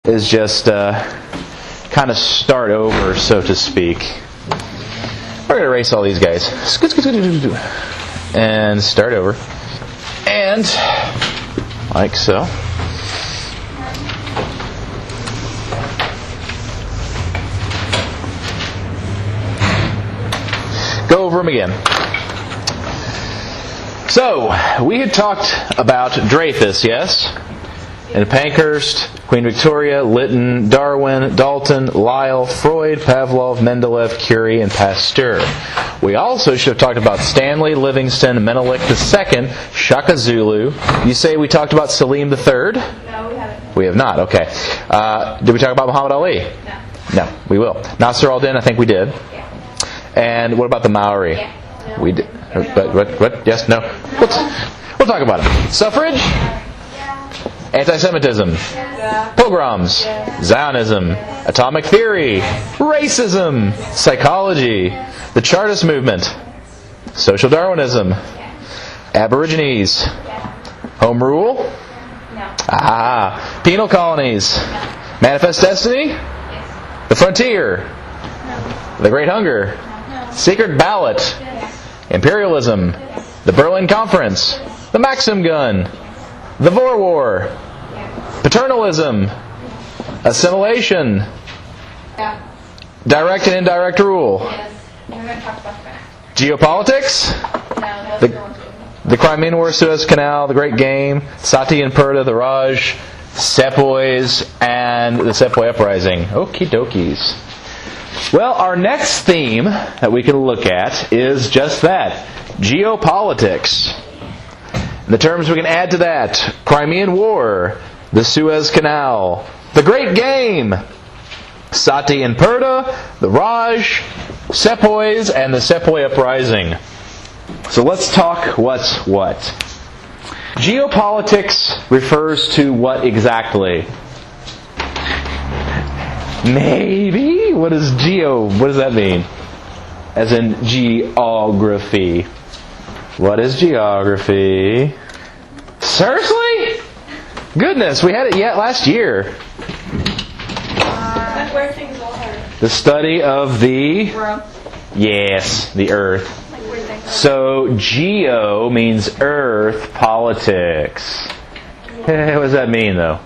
is just kind of start over, so to speak. We're going to erase all these guys. And start over. And, like so. Go over them again. So, we had talked about Dreyfus, yes? And Pankhurst, Queen Victoria, Lytton, Darwin, Dalton, Lyell, Freud, Pavlov, Mendeleev, Curie, and Pasteur. We also should have talked about Stanley, Livingston, Menelik II, Shaka Zulu. You say we talked about Salim III? No, we haven't. We have not, okay. Did we talk about Muhammad Ali? No. No, we will. Nasser al-Din, I think we did. Yeah. And what about the Maori? Yeah. No. We did. What? Yes? No? We'll talk about it. Suffrage? Anti-Semitism, pogroms, Zionism, atomic theory, racism, psychology, the Chartist movement, social Darwinism, Aborigines, Home Rule, penal colonies, Manifest Destiny, the Frontier, the Great Hunger, Secret Ballot, Imperialism, the Berlin Conference, the Maxim Gun, the Boer War, paternalism, assimilation, direct and indirect rule, geopolitics, the Crimean War, Suez Canal, the Great Game, Sati and Purta, the Raj, Sepoys, and the Sepoy Uprising. Okie dokies. Well, our next theme that we can look at is just that, geopolitics. The terms we can add to that: Crimean War, the Suez Canal, the Great Game, Sati and Purta, the Raj, Sepoys, and the Sepoy Uprising. So let's talk what's what. Geopolitics refers to what exactly? Maybe? What does that mean? As in geography. What is geography? Seriously? Goodness, we had it yet last year. Where things are. The study of the... World. Yes, the earth. Like where things are. So, geo means earth, politics. What does that mean, though?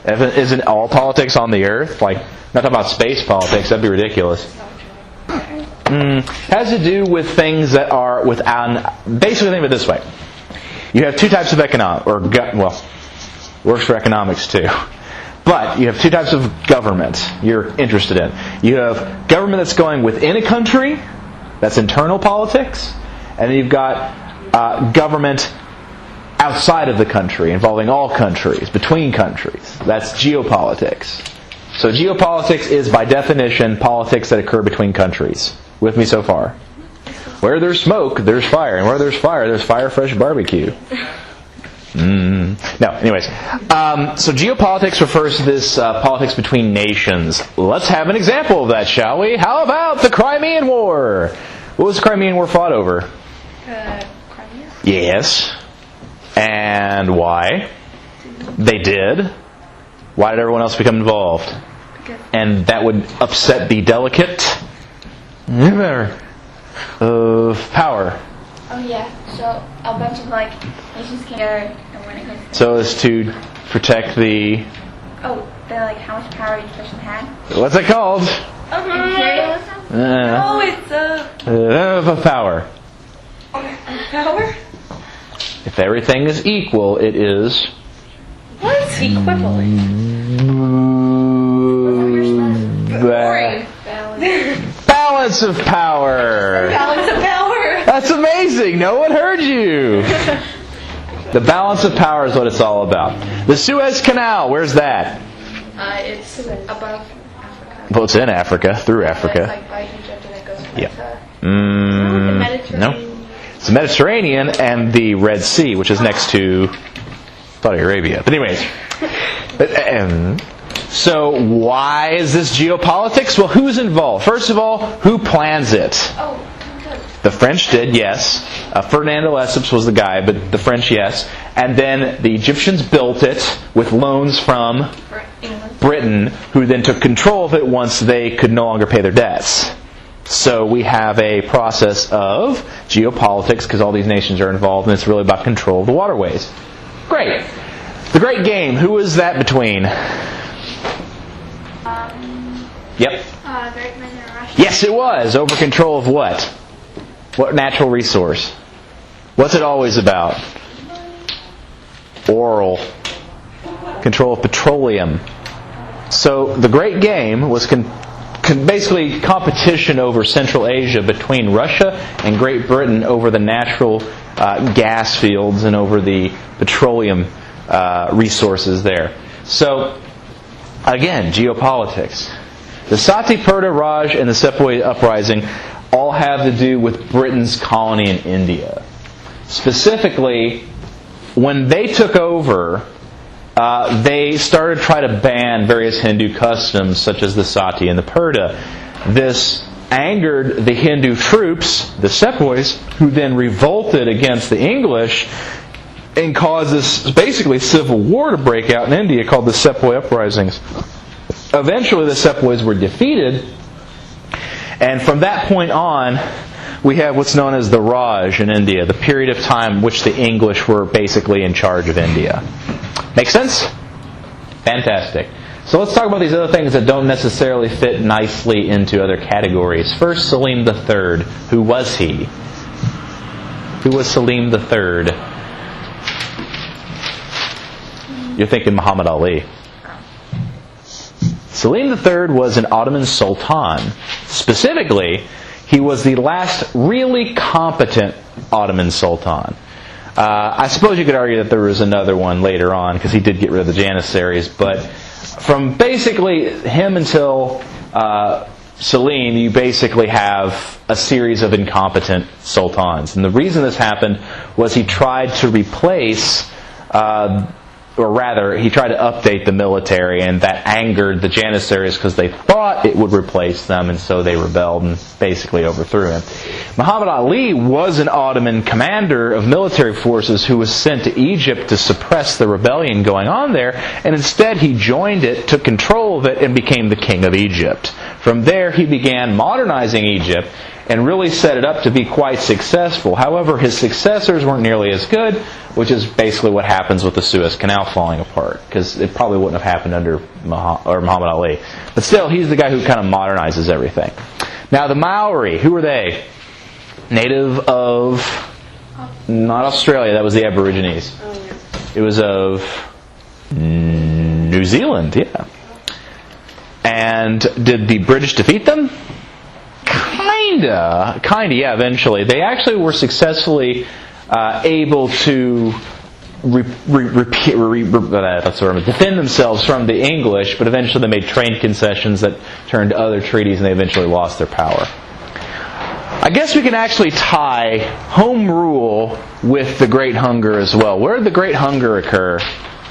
Isn't all politics on the earth? Like, not talking about space politics, that'd be ridiculous. Has to do with things that are without... Basically, think of it this way. You have two types of economic... works for economics too. But you have two types of government you're interested in. You have government that's going within a country, that's internal politics, and then you've got government outside of the country, involving all countries, between countries. That's geopolitics. So geopolitics is, by definition, politics that occur between countries. With me so far? Where there's smoke, there's fire. And where there's fire fresh barbecue. No, anyways. So geopolitics refers to this politics between nations. Let's have an example of that, shall we? How about the Crimean War? What was the Crimean War fought over? Crimea? Yes. And why? They did. Why did everyone else become involved? And that would upset the delicate of power. Oh yeah, so a bunch of nations came together and when it goes... So as to protect the... how much power each person had. What's it called? Imperialism? It's Of power. power? If everything is equal, it is... What? Equivalent. Balance of power. Balance of power. That's amazing. No one heard you. The balance of power is what it's all about. The Suez Canal, where's that? It's above Africa. Well, it's in Africa, through Africa. It's by Egypt and it goes Yep. the Mediterranean. No. It's the Mediterranean and the Red Sea, which is next to Saudi Arabia. But anyways. So why is this geopolitics? Well, who's involved? First of all, who plans it? The French did, yes. Ferdinand de Lesseps was the guy, but the French, yes. And then the Egyptians built it with loans from Britain, who then took control of it once they could no longer pay their debts. So we have a process of geopolitics, because all these nations are involved, and it's really about control of the waterways. Great. The Great Game, who was that between? Yep. Great Britain and Russia. Yes, it was. Over control of what? What natural resource? What's it always about? Oil. Control of petroleum. So the Great Game was basically competition over Central Asia between Russia and Great Britain over the natural gas fields and over the petroleum resources there. So, again, geopolitics. The Sati Purta Raj and the Sepoy Uprising all have to do with Britain's colony in India. Specifically, when they took over, they started to try to ban various Hindu customs, such as the Sati and the Purta. This angered the Hindu troops, the Sepoys, who then revolted against the English and caused this basically civil war to break out in India called the Sepoy Uprisings. Eventually the Sepoys were defeated, and from that point on we have what's known as the Raj in India, the period of time in which the English were basically in charge of India. Make sense? Fantastic. So let's talk about these other things that don't necessarily fit nicely into other categories. First, Selim III. Who was he? Who was Selim III? You're thinking Muhammad Ali. Selim III was an Ottoman sultan. Specifically, he was the last really competent Ottoman sultan. I suppose you could argue that there was another one later on, because he did get rid of the Janissaries, but from basically him until Selim, you basically have a series of incompetent sultans. And the reason this happened was he tried to replace, or rather, he tried to update the military, and that angered the Janissaries because they thought it would replace them, and so they rebelled and basically overthrew him. Muhammad Ali was an Ottoman commander of military forces who was sent to Egypt to suppress the rebellion going on there, and instead he joined it, took control of it, and became the king of Egypt. From there he began modernizing Egypt and really set it up to be quite successful. However, his successors weren't nearly as good, which is basically what happens with the Suez Canal falling apart, because it probably wouldn't have happened under Muhammad Ali. But still, he's the guy who kind of modernizes everything. Now, the Maori, who were they? Native of, not Australia, that was the Aborigines. It was of New Zealand, yeah. And did the British defeat them? Kinda, yeah, eventually. They actually were successfully able to defend themselves from the English, but eventually they made trade concessions that turned to other treaties, and they eventually lost their power. I guess we can actually tie home rule with the Great Hunger as well. Where did the Great Hunger occur?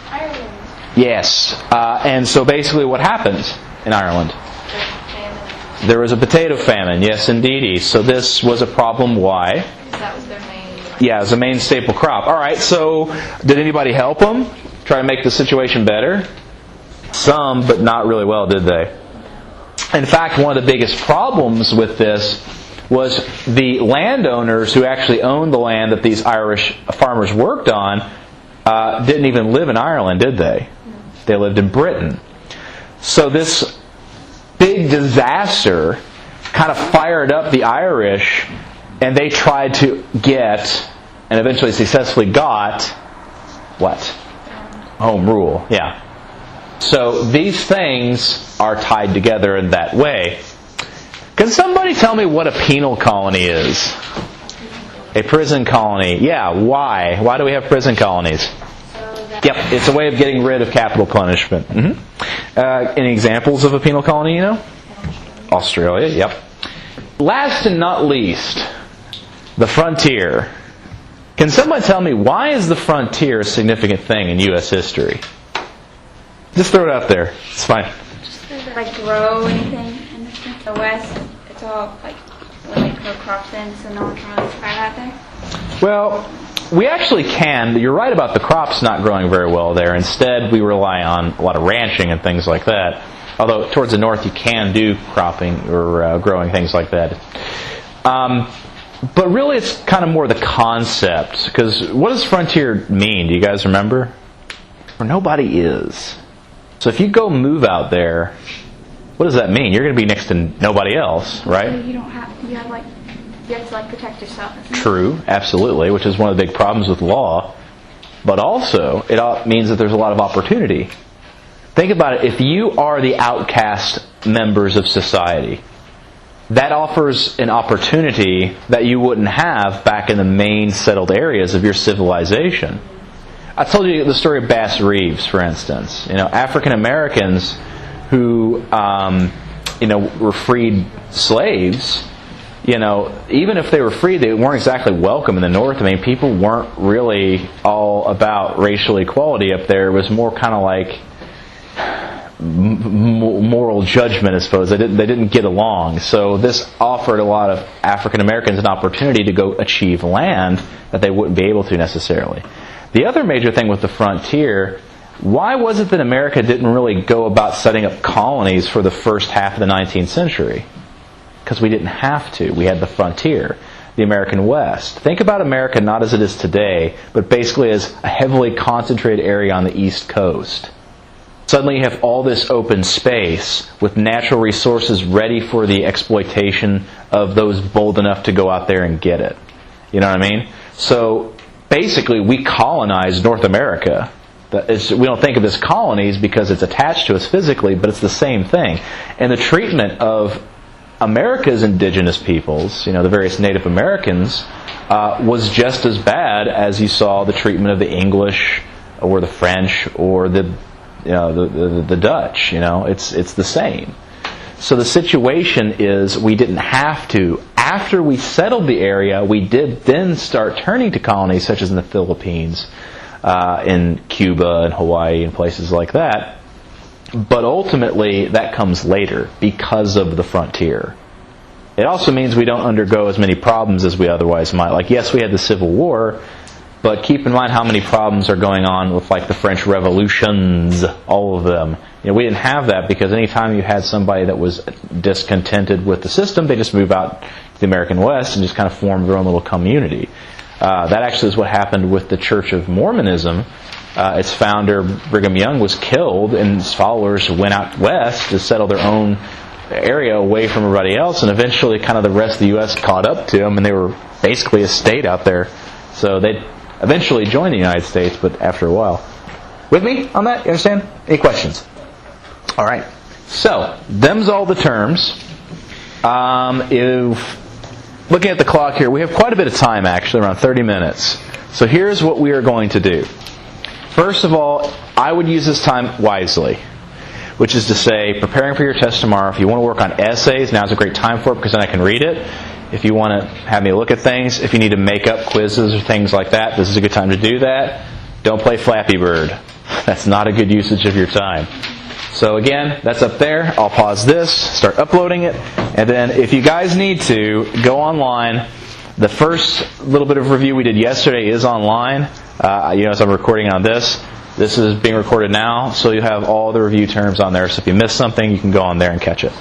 Ireland. Yes. And so basically what happened in Ireland? There was a potato famine, yes indeedy. So this was a problem. Why? Because that was their main... Yeah, it was a main staple crop. Alright, so did anybody help them? Try to make the situation better? Some, but not really well, did they? In fact, one of the biggest problems with this was the landowners who actually owned the land that these Irish farmers worked on didn't even live in Ireland, did they? They lived in Britain. So this big disaster kind of fired up the Irish, and they tried to get, and eventually successfully got, what? Home rule, yeah. So these things are tied together in that way. Can somebody tell me what a penal colony is? A prison colony. Yeah, why? Why do we have prison colonies? Yep, it's a way of getting rid of capital punishment. Any examples of a penal colony, you know? Australia, yep. Last and not least, the frontier. Can someone tell me, why is the frontier a significant thing in U.S. history? Just throw it out there. It's fine. Just like grow anything in the West, it's all like when they grow crops in, so no one can really spread out there? Well, we actually can. You're right about the crops not growing very well there. Instead, we rely on a lot of ranching and things like that. Although towards the north you can do cropping or growing things like that. But really it's kind of more the concept. Because what does frontier mean? Do you guys remember? Where nobody is. So if you go move out there, what does that mean? You're going to be next to nobody else, right? So you have to protect yourself. True, absolutely, which is one of the big problems with law. But also, it means that there's a lot of opportunity. Think about it. If you are the outcast members of society, that offers an opportunity that you wouldn't have back in the main settled areas of your civilization. I told you the story of Bass Reeves, for instance. African Americans who, were freed slaves. Even if they were free, they weren't exactly welcome in the North. I mean, people weren't really all about racial equality up there. It was more kind of like moral judgment, I suppose. They didn't get along. So this offered a lot of African Americans an opportunity to go achieve land that they wouldn't be able to necessarily. The other major thing with the frontier, why was it that America didn't really go about setting up colonies for the first half of the 19th century? Because we didn't have to. We had the frontier, the American West. Think about America not as it is today, but basically as a heavily concentrated area on the East Coast. Suddenly you have all this open space with natural resources ready for the exploitation of those bold enough to go out there and get it. You know what I mean? So basically we colonized North America. We don't think of it as colonies because it's attached to us physically, but it's the same thing. And the treatment of America's indigenous peoples, the various Native Americans, was just as bad as you saw the treatment of the English or the French or the Dutch. It's the same. So the situation is we didn't have to. After we settled the area, we did then start turning to colonies such as in the Philippines, in Cuba and Hawaii and places like that. But ultimately, that comes later because of the frontier. It also means we don't undergo as many problems as we otherwise might. Like, yes, we had the Civil War, but keep in mind how many problems are going on with, like, the French revolutions, all of them. We didn't have that because anytime you had somebody that was discontented with the system, they just move out to the American West and just kind of form their own little community. That actually is what happened with the Church of Mormonism. Its founder, Brigham Young, was killed, and his followers went out west to settle their own area away from everybody else, and eventually kind of the rest of the U.S. caught up to them, and they were basically a state out there. So they eventually joined the United States, but after a while. With me on that? You understand? Any questions? All right. So, them's all the terms. Looking at the clock here, we have quite a bit of time, actually, around 30 minutes. So here's what we are going to do. First of all, I would use this time wisely, which is to say, preparing for your test tomorrow. If you want to work on essays, now's a great time for it because then I can read it. If you want to have me look at things, if you need to make up quizzes or things like that, this is a good time to do that. Don't play Flappy Bird. That's not a good usage of your time. So again, that's up there. I'll pause this, start uploading it, and then if you guys need to, go online. The first little bit of review we did yesterday is online. As I'm recording on this. This is being recorded now, so you have all the review terms on there. So if you missed something, you can go on there and catch it.